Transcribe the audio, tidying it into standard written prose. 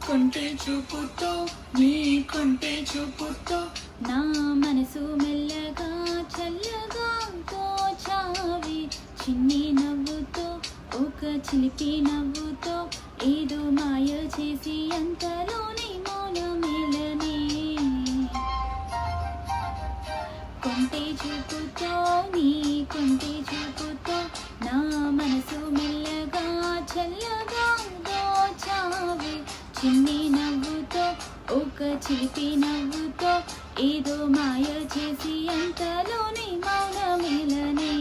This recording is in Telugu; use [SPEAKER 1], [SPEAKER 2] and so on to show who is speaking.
[SPEAKER 1] కొంటే చూపుతో నీ కొంటే చూపుతో
[SPEAKER 2] నా మనసు మెల్లగా చల్లగా తోచావి చిన్ని నవ్వుతో ఒక చిలిపి నవ్వుతో ఏదో మాయ చేసి అంతలోని మౌనమేలనే కొంటే చూపుతో నీ కొంటే చూపుతో నా మనసు మెల్లగా చల్లగా దోచావి చిన్ని నవ్వుతో ఒక చిలిపి నవ్వుతో ఏదో మాయ చేసి అంతలోని మౌనమేలనే